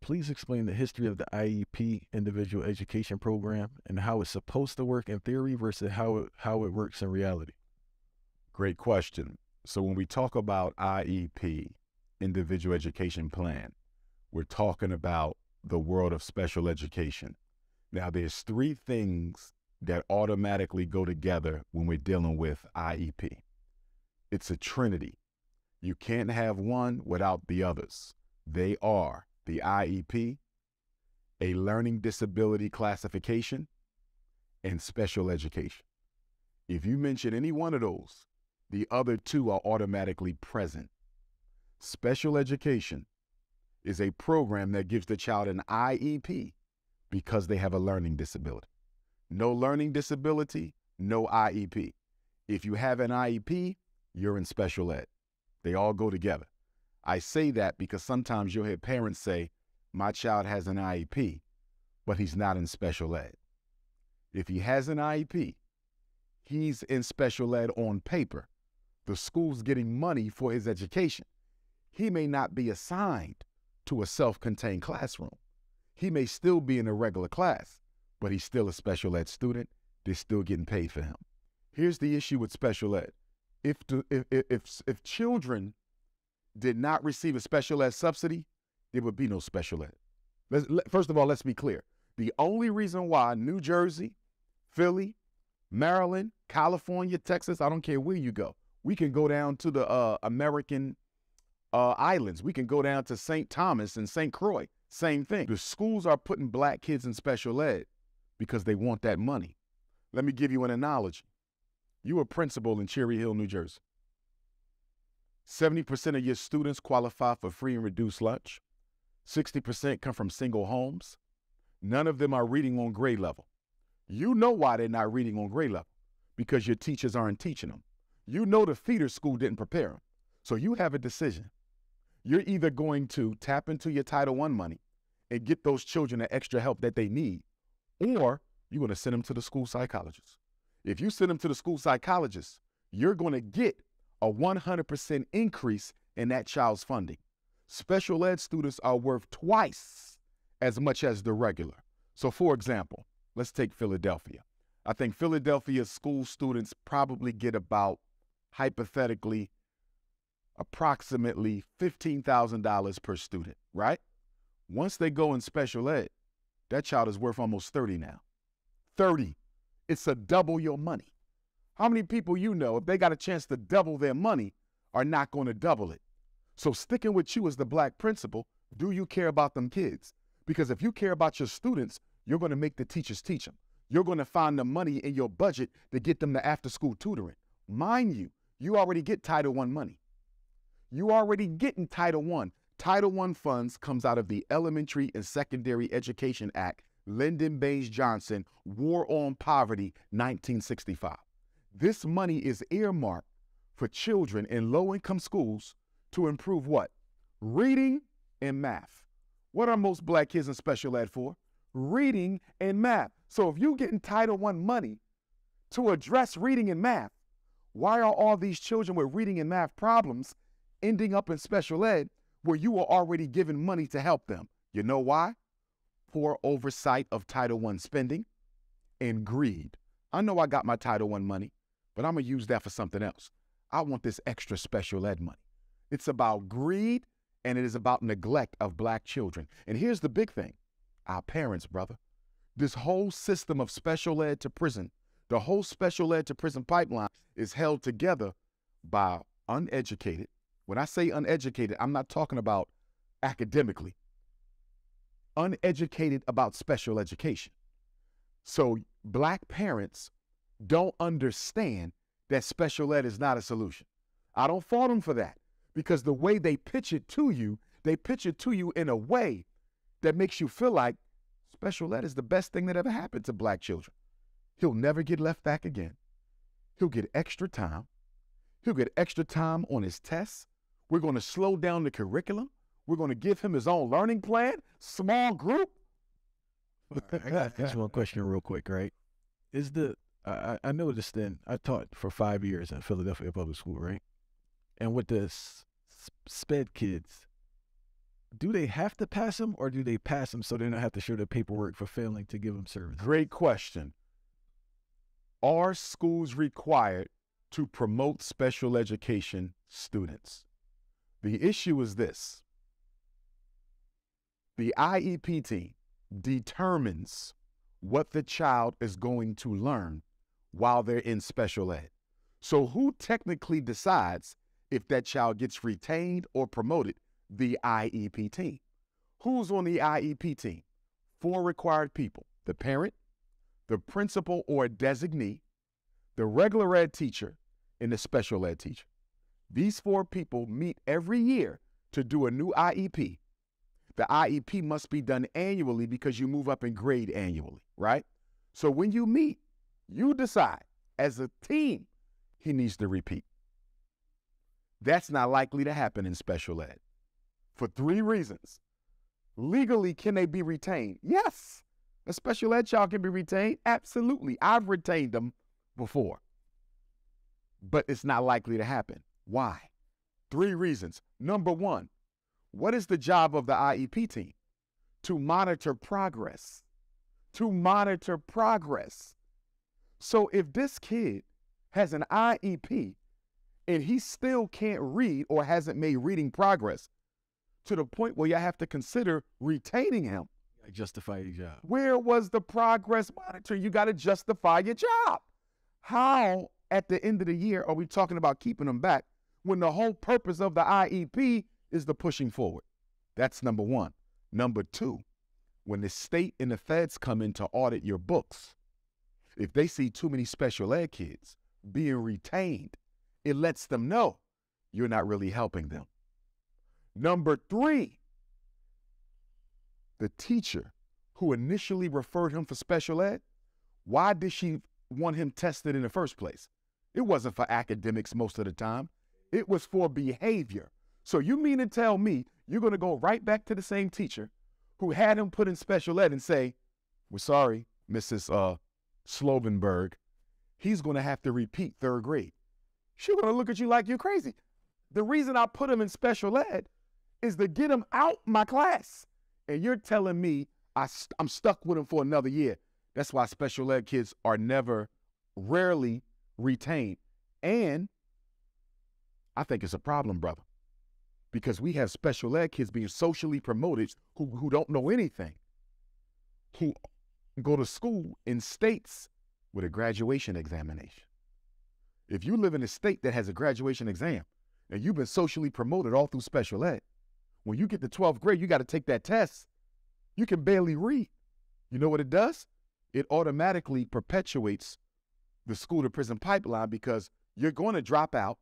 please explain the history of the IEP Individual Education Program and how it's supposed to work in theory versus how it works in reality? Great question. So when we talk about IEP, Individual Education Plan, we're talking about the world of special education. Now, there's three things that automatically go together when we're dealing with IEP. It's a trinity. You can't have one without the others. They are the IEP, a learning disability classification, and special education. If you mention any one of those, the other two are automatically present. Special education is a program that gives the child an IEP because they have a learning disability. No learning disability, no IEP. If you have an IEP, you're in special ed. They all go together. I say that because sometimes you'll hear parents say, my child has an IEP, but he's not in special ed. If he has an IEP, he's in special ed on paper. The school's getting money for his education. He may not be assigned to a self-contained classroom. He may still be in a regular class, but he's still a special ed student. They're still getting paid for him. Here's the issue with special ed. If children did not receive a special ed subsidy, there would be no special ed. First of all, let's be clear. The only reason why New Jersey, Philly, Maryland, California, Texas, I don't care where you go. We can go down to the American islands. We can go down to St. Thomas and St. Croix. Same thing. The schools are putting black kids in special ed because they want that money. Let me give you an analogy. You a principal in Cherry Hill, New Jersey. 70% of your students qualify for free and reduced lunch. 60% come from single homes. None of them are reading on grade level. You know why they're not reading on grade level, because your teachers aren't teaching them. You know the feeder school didn't prepare them. So you have a decision. You're either going to tap into your Title I money and get those children the extra help that they need, or you're going to send them to the school psychologist. If you send them to the school psychologist, you're going to get a 100% increase in that child's funding. Special ed students are worth twice as much as the regular. So for example, let's take Philadelphia. I think Philadelphia school students probably get about, hypothetically, approximately $15,000 per student, right? Once they go in special ed, that child is worth almost 30 now. 30. It's a double your money. How many people you know, if they got a chance to double their money, are not going to double it? So sticking with you as the black principal, do you care about them kids? Because if you care about your students, you're going to make the teachers teach them. You're going to find the money in your budget to get them to after-school tutoring. Mind you, you already get Title I money. You already getting Title I. Title I funds comes out of the Elementary and Secondary Education Act, Lyndon Baines Johnson, War on Poverty, 1965. This money is earmarked for children in low-income schools to improve what? Reading and math. What are most black kids in special ed for? Reading and math. So if you're getting Title I money to address reading and math, why are all these children with reading and math problems ending up in special ed where you are already given money to help them? You know why? Poor oversight of Title I spending and greed. I know I got my Title I money, but I'm going to use that for something else. I want this extra special ed money. It's about greed, and it is about neglect of black children. And here's the big thing. Our parents, brother. This whole system of special ed to prison, the whole special ed to prison pipeline is held together by uneducated. When I say uneducated, I'm not talking about academically. Uneducated about special education. So black parents don't understand that special ed is not a solution. I don't fault them for that, because the way they pitch it to you in a way that makes you feel like special ed is the best thing that ever happened to black children. He'll never get left back again. He'll get extra time. He'll get extra time on his tests. We're going to slow down the curriculum. We're going to give him his own learning plan, small group. I got just one question real quick, right? I noticed I taught for 5 years in Philadelphia Public School, right? And with the SPED kids, do they have to pass them, or do they pass them so they don't have to show their paperwork for failing to give them service? Great question. Are schools required to promote special education students? The issue is this. The IEP team determines what the child is going to learn while they're in special ed. So who technically decides if that child gets retained or promoted? The IEP team. Who's on the IEP team? 4 required people: the parent, the principal or designee, the regular ed teacher, and the special ed teacher. These 4 people meet every year to do a new IEP. The IEP must be done annually because you move up in grade annually, right? So when you meet, you decide as a team, he needs to repeat. That's not likely to happen in special ed for 3 reasons. Legally, can they be retained? Yes. A special ed child can be retained. Absolutely. I've retained them before. But it's not likely to happen. Why? 3 reasons. Number 1, what is the job of the IEP team? To monitor progress. To monitor progress. So if this kid has an IEP and he still can't read or hasn't made reading progress to the point where you have to consider retaining him, Justify your job. where was the progress monitor? You got to justify your job. How, at the end of the year, are we talking about keeping them back when the whole purpose of the IEP is the pushing forward? That's number 1. Number 2, when the state and the feds come in to audit your books, if they see too many special ed kids being retained, it lets them know you're not really helping them. Number 3, the teacher who initially referred him for special ed, why did she want him tested in the first place? It wasn't for academics most of the time. It was for behavior. So you mean to tell me you're going to go right back to the same teacher who had him put in special ed and say, we're sorry, Mrs. Slovenberg, he's going to have to repeat 3rd grade. She's going to look at you like you're crazy. The reason I put him in special ed is to get him out my class. And you're telling me I'm stuck with him for another year. That's why special ed kids are rarely retained. And I think it's a problem, brother, because we have special ed kids being socially promoted who don't know anything, who go to school in states with a graduation examination. If you live in a state that has a graduation exam and you've been socially promoted all through special ed, when you get to 12th grade, you got to take that test. You can barely read. You know what it does? It automatically perpetuates the school to prison pipeline because you're going to drop out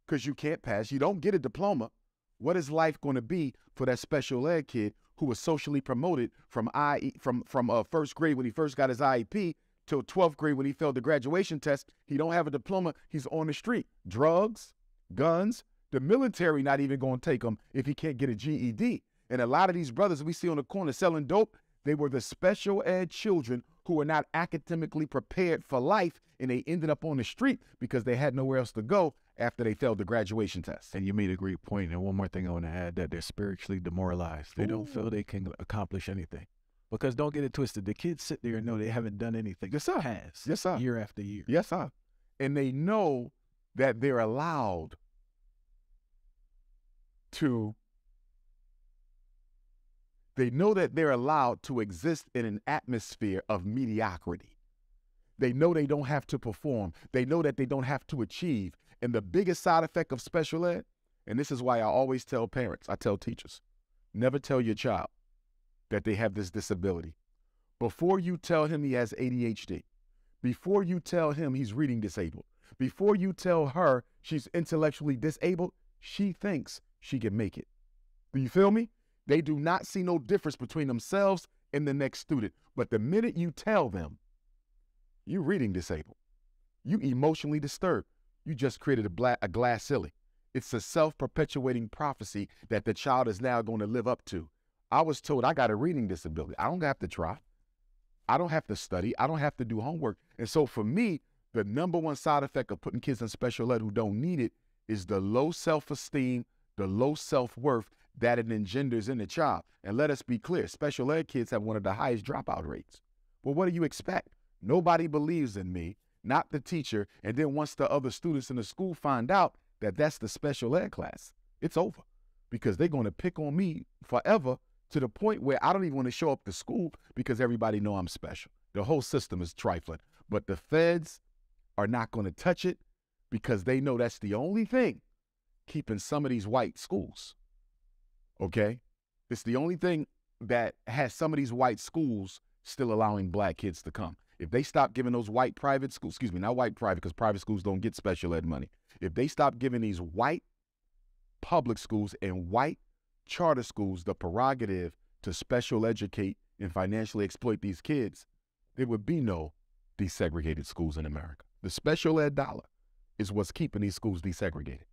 because you can't pass. You don't get a diploma. What is life going to be for that special ed kid who was socially promoted from 1st grade when he first got his IEP till 12th grade when he failed the graduation test? He don't have a diploma. He's on the street. Drugs, guns, the military not even going to take him if he can't get a GED. And a lot of these brothers we see on the corner selling dope, they were the special ed children who were not academically prepared for life, and they ended up on the street because they had nowhere else to go after they failed the graduation test. And you made a great point. And one more thing I want to add, that they're spiritually demoralized. They don't feel they can accomplish anything. Because don't get it twisted. The kids sit there and know they haven't done anything. Yes, sir. Yes, sir. Year after year. Yes, sir. And they know that they're allowed to exist in an atmosphere of mediocrity. They know they don't have to perform. They know that they don't have to achieve. And the biggest side effect of special ed, and this is why I always tell parents, I tell teachers, never tell your child that they have this disability. Before you tell him he has ADHD, before you tell him he's reading disabled, before you tell her she's intellectually disabled, she thinks she can make it. Do you feel me? They do not see no difference between themselves and the next student. But the minute you tell them you're reading disabled, you emotionally disturbed, you just created a glass ceiling. It's a self-perpetuating prophecy that the child is now going to live up to. I was told I got a reading disability. I don't have to try. I don't have to study. I don't have to do homework. And so for me, the number one side effect of putting kids in special ed who don't need it is the low self-esteem, the low self-worth, that it engenders in the child. And let us be clear, special ed kids have one of the highest dropout rates. Well, what do you expect? Nobody believes in me, not the teacher. And then once the other students in the school find out that that's the special ed class, it's over, because they're going to pick on me forever, to the point where I don't even want to show up to school because everybody know I'm special. The whole system is trifling. But the feds are not going to touch it because they know that's the only thing keeping some of these white schools. Okay? It's the only thing that has some of these white schools still allowing black kids to come. If they stop giving those white private schools, excuse me, not white private, because private schools don't get special ed money. If they stop giving these white public schools and white charter schools the prerogative to special educate and financially exploit these kids, there would be no desegregated schools in America. The special ed dollar is what's keeping these schools desegregated.